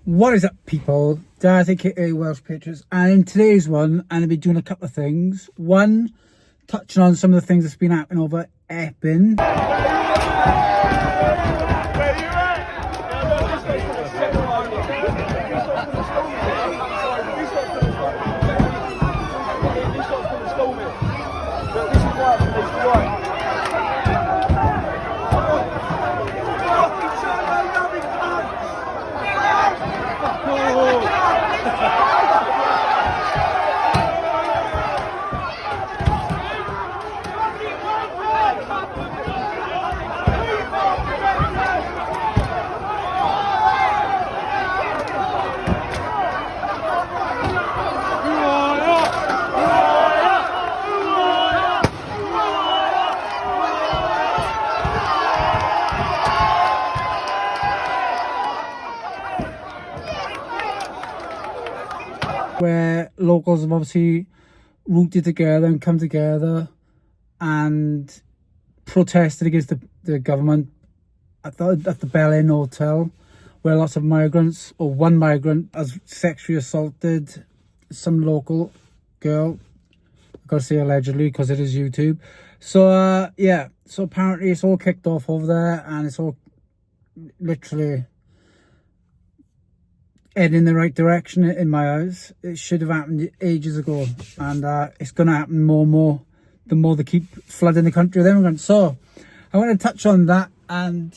What is up, people? Daz, aka Welsh Patriots, and in today's one, I'm going to be doing a couple of things. One, touching on some of the things that's been happening over Epping. Where locals have obviously rooted together and come together and protested against the government at the Bell Inn Hotel, where lots of migrants, or one migrant, has sexually assaulted some local girl. I've got to say allegedly because it is YouTube. So yeah, so apparently it's all kicked off over there, and it's all literally heading in the right direction in my eyes. It should have happened ages ago, and it's going to happen more and more the more they keep flooding the country with immigrants. So I want to touch on that and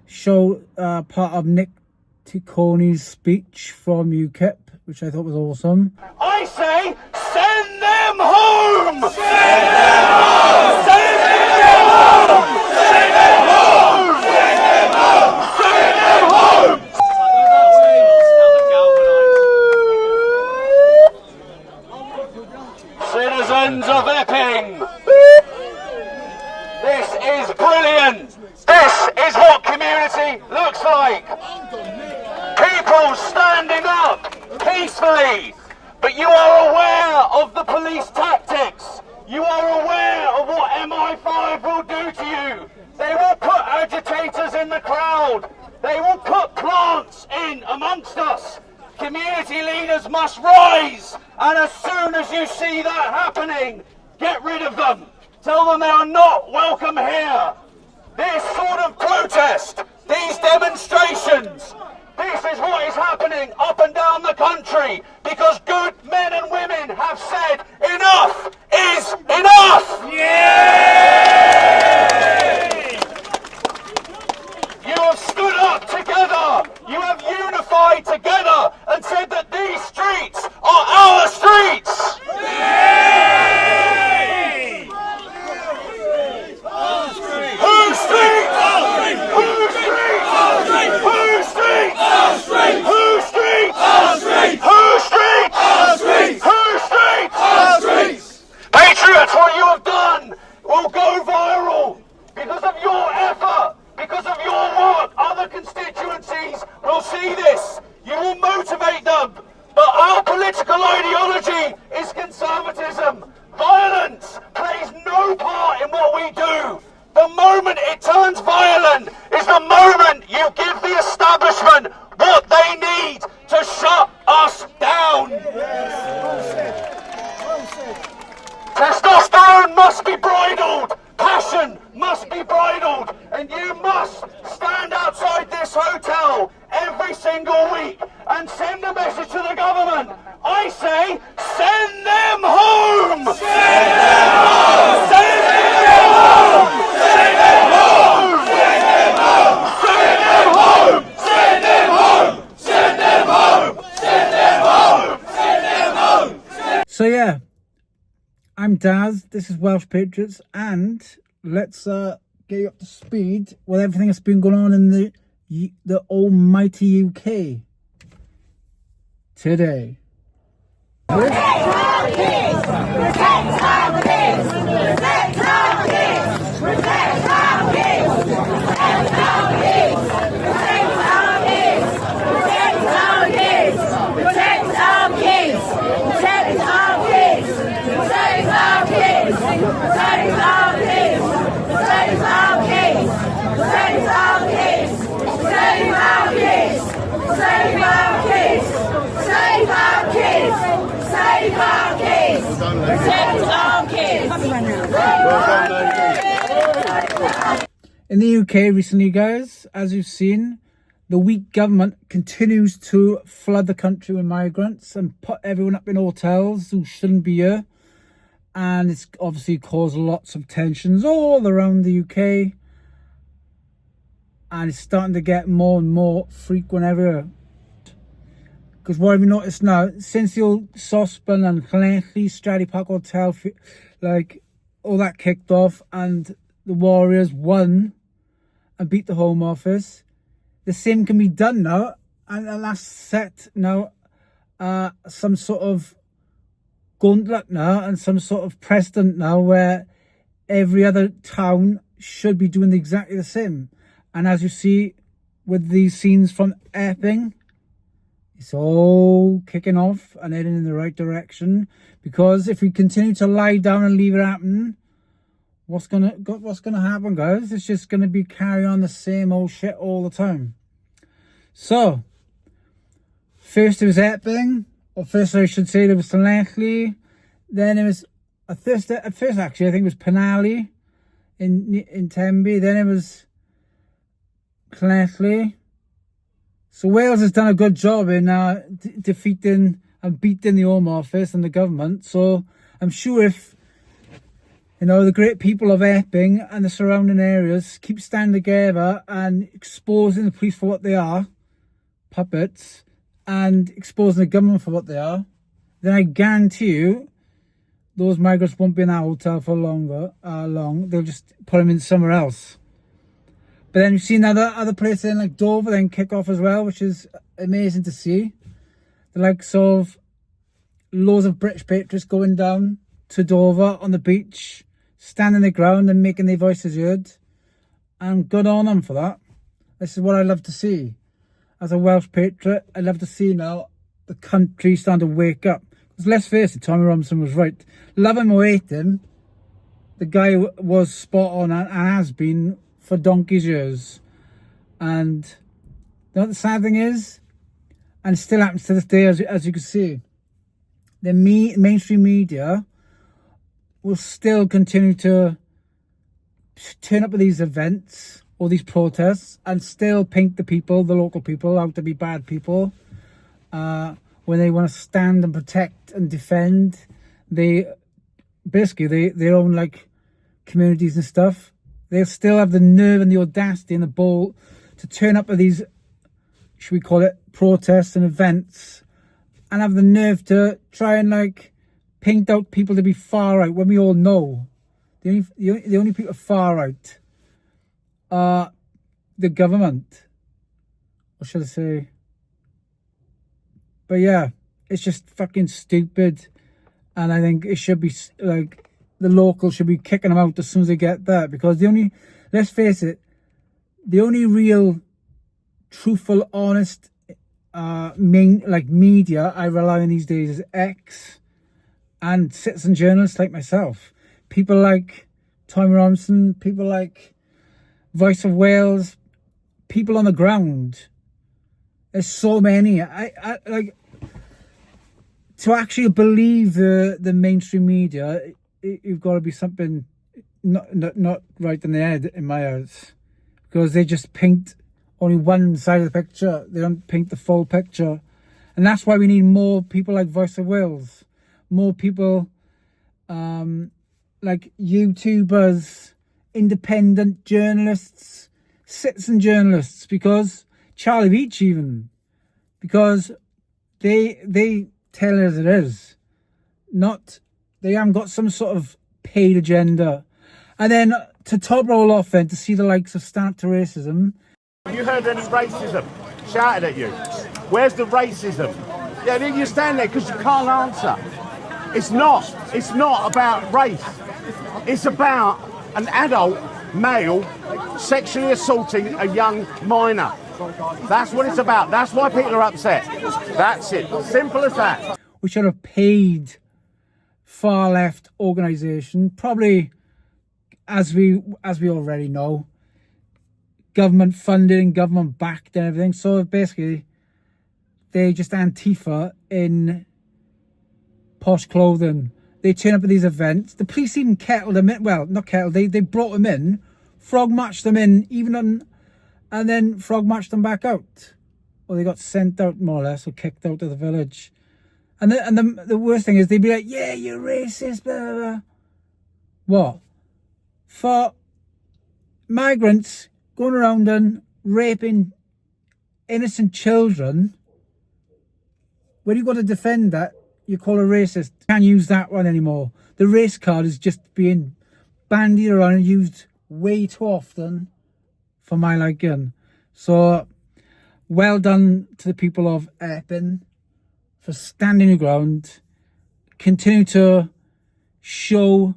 show part of Nick Ticoni's speech from UKIP, which I thought was awesome. I say, send them home! Send them home! Send them home! Send them home! Send them home! Send them home! Citizens of Epping, this is brilliant. This is what community looks like. People standing up peacefully, but you are aware of the police tactics. You are aware of what MI5 will do to you. They will put agitators in the crowd. They will put plants in amongst us. Community leaders must rise, and as soon as you see that happening, get rid of them. Tell them they are not welcome here. This sort of protest, these demonstrations, this is what is happening up and down the country, because good men and women have said enough is enough! Yay! You have stood up together, you have unified together and said that these streets are our streets! Yay! Whose streets? Whose streets? Whose streets? Whose streets? Whose streets? Whose streets? Whose streets? Patriots, what you have done will go viral because of your effort, because of your work. Other constituencies will see this. You will motivate them. But our political ideology is conservatism. Violence plays no part in what we do. The moment it turns violent is the moment you give the establishment what they need to shut us down. Testosterone must be bridled. Passion must be bridled. And you must stand outside this hotel every single week and send a message to the government. I say, send them home! Send them home! Send them home! Send them home! Send them home! Send them home! Send them home! Send them home! Send them home! Send them home! So yeah, I'm Daz, this is Welsh Patriots, and let's get you up to speed with everything that's been going on in the almighty UK today. Protect our kids! Protect our kids! Protect our kids! Protect our kids! Protect our kids! Protect our kids! Protect our kids! Protect our kids! Protect our kids! Protect our kids! Protect our kids! Protect our kids! Protect our kids! Protect our kids! Protect our kids! the UK recently, guys, as you've seen, the weak government continues to flood the country with migrants and put everyone up in hotels who shouldn't be here. And it's obviously caused lots of tensions all around the UK. And it's starting to get more and more frequent everywhere. Because what have you noticed now? Since the old Saucepan and Llanelli, Stradley Park Hotel, like, all that kicked off and the Warriors won and beat the Home Office, the same can be done now. And that's set now some sort of gauntlet now and some sort of precedent now where every other town should be doing exactly the same. And as you see with these scenes from Epping, it's all kicking off and heading in the right direction. Because if we continue to lie down and leave it happen, what's gonna happen, guys? It's just gonna be carry on the same old shit all the time. So first it was Epping, or first I should say there was Llanelli. Then it was at first actually I think it was Penally in Tenby. Then it was Llanelli. So Wales has done a good job in defeating and beating the Home Office and the government. So I'm sure if, you know, the great people of Epping and the surrounding areas keep standing together and exposing the police for what they are, puppets, and exposing the government for what they are, then I guarantee you those migrants won't be in that hotel for long. They'll just put them in somewhere else. But then you've seen other places in like Dover then kick off as well, which is amazing to see. The likes of loads of British Patriots going down to Dover on the beach, standing their ground and making their voices heard. And good on them for that. This is what I love to see. As a Welsh Patriot, I love to see now the country starting to wake up. Because let's face it, Tommy Robinson was right. Love him or hate him, the guy was spot on and has been for donkey's years. And you know what the sad thing is? And it still happens to this day, as you can see. The mainstream media will still continue to turn up at these events or these protests and still paint the local people, out to be bad people. When they want to stand and protect and defend their own like communities and stuff. They'll still have the nerve and the audacity and the ball to turn up at these, should we call it, protests and events, and have the nerve to try and like paint out people to be far right when we all know the only people far right are the government, or should I say? But yeah, it's just fucking stupid, and I think it should be like the locals should be kicking them out as soon as they get there, because let's face it, the only real truthful, honest media I rely on these days is X and citizen journalists like myself. People like Tommy Robinson, people like Voice of Wales, people on the ground. There's so many. I like to actually believe the mainstream media. You've got to be something not right in the head, in my eyes, because they just paint only one side of the picture. They don't paint the full picture, and that's why we need more people like Voice of Wales, more people like YouTubers, independent journalists, citizen journalists, because Charlie Beach even, because they tell it as it is, they haven't got some sort of paid agenda. And then to top roll off then, to see the likes of Stand Up to Racism. Have you heard any racism shouted at you? Where's the racism? Yeah, then you stand there because you can't answer. It's not about race. It's about an adult male sexually assaulting a young minor. That's what it's about. That's why people are upset. That's it. Simple as that. We should have paid far left organisation, probably, as we already know, government funded and government backed and everything. So basically, they just Antifa in posh clothing. They turn up at these events. The police even kettled them in. Well, not kettled. They brought them in frog marched them in, and then frog marched them back out. Or they got sent out, more or less, or kicked out of the village. And the worst thing is they'd be like, yeah, you're racist, blah, blah, blah. What? For migrants going around and raping innocent children, when you got to defend that, you call a racist. Can't use that one anymore. The race card is just being bandied around and used way too often for my liking. So, well done to the people of Epping for standing your ground. Continue to show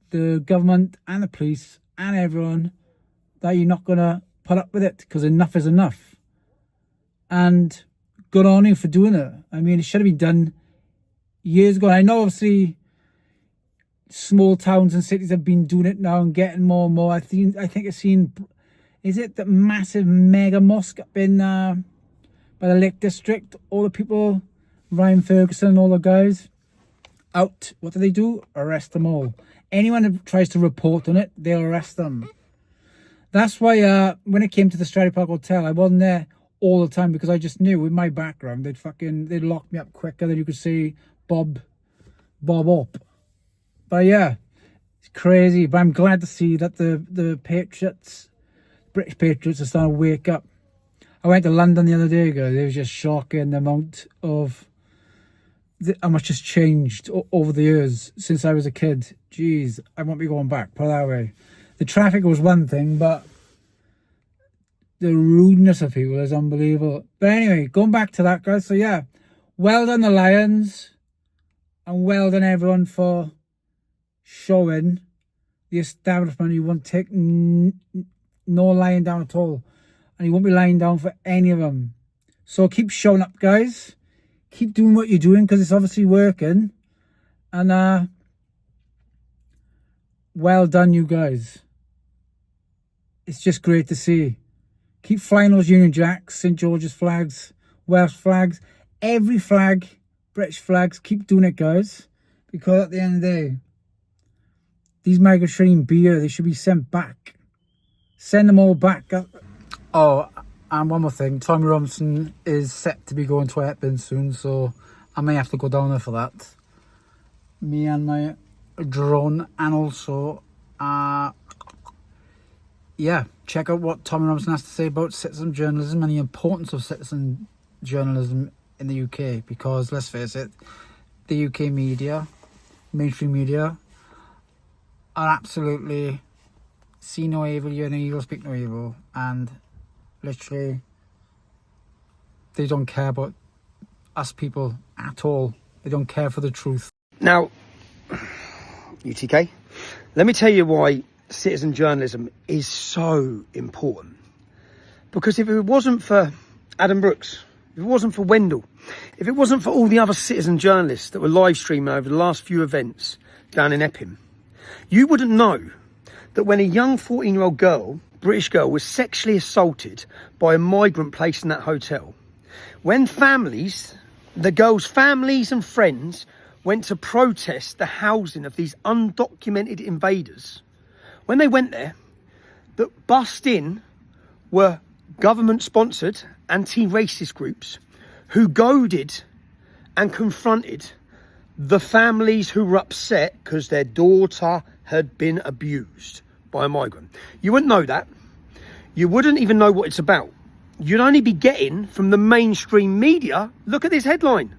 the government and the police and everyone that you're not going to put up with it, because enough is enough. And good on you for doing it. I mean, it should have been done years ago. I know obviously small towns and cities have been doing it now and getting more and more. I think I've seen, is it the massive mega mosque up in by the Lake District? All the people, Ryan Ferguson and all the guys out. What do? Arrest them all. Anyone who tries to report on it, they'll arrest them. That's why when it came to the Stradley Park Hotel, I wasn't there all the time, because I just knew with my background they'd lock me up quicker than you could say Bob up. But yeah, it's crazy. But I'm glad to see that the Patriots, British Patriots, are starting to wake up. I went to London the other day, guys. It was just shocking the amount of how much has changed over the years since I was a kid. Jeez, I won't be going back, put it that way. The traffic was one thing, but the rudeness of people is unbelievable. But anyway, going back to that, guys. So yeah, well done the Lions, and well done everyone for showing the establishment you won't take no lying down at all, and you won't be lying down for any of them. So keep showing up, guys. Keep doing what you're doing, because it's obviously working. And well done, you guys. It's just great to see. Keep flying those Union Jacks, St George's flags, Welsh flags, every flag, British flags. Keep doing it, guys, because at the end of the day, these migrants shouldn't even be here. They should be sent back. Send them all back. Oh, and one more thing. Tommy Robinson is set to be going to Epping soon, so I may have to go down there for that. Me and my drone, and also yeah, check out what Tommy Robinson has to say about citizen journalism and the importance of citizen journalism in the UK, because let's face it, the UK media, mainstream media, are absolutely see no evil, hear no evil, speak no evil, and literally they don't care about us people at all. They don't care for the truth. Now, UTK, let me tell you why citizen journalism is so important. Because if it wasn't for Adam Brooks, if it wasn't for Wendell, if it wasn't for all the other citizen journalists that were live streaming over the last few events down in Epping, you wouldn't know that when a young 14-year-old girl, British girl, was sexually assaulted by a migrant placed in that hotel, when families, the girl's families and friends, went to protest the housing of these undocumented invaders, when they went there, that bussed in were government-sponsored anti-racist groups who goaded and confronted the families who were upset because their daughter had been abused by a migrant. You wouldn't know that. You wouldn't even know what it's about. You'd only be getting from the mainstream media. Look at this headline.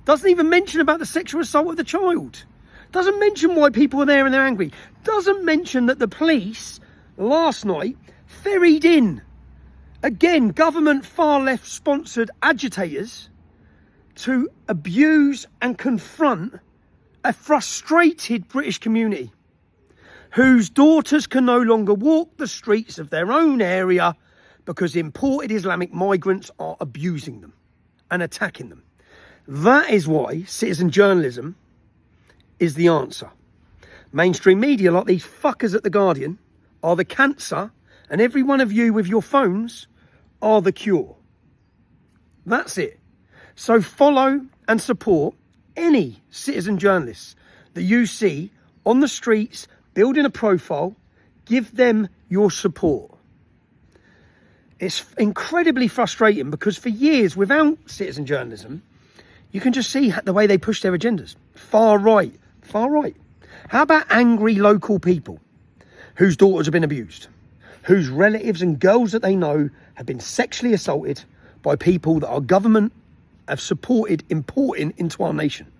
Doesn't even mention about the sexual assault of the child. Doesn't mention why people are there and they're angry. Doesn't mention that the police last night ferried in, again, government far left sponsored agitators to abuse and confront a frustrated British community whose daughters can no longer walk the streets of their own area because imported Islamic migrants are abusing them and attacking them. That is why citizen journalism is the answer. Mainstream media, like these fuckers at The Guardian, are the cancer, and every one of you with your phones are the cure. That's it. So follow and support any citizen journalists that you see on the streets, building a profile, Give them your support. It's incredibly frustrating because for years, without citizen journalism, you can just see the way they push their agendas. Far right, far right. How about angry local people whose daughters have been abused, whose relatives and girls that they know have been sexually assaulted by people that our government have supported importing into our nation?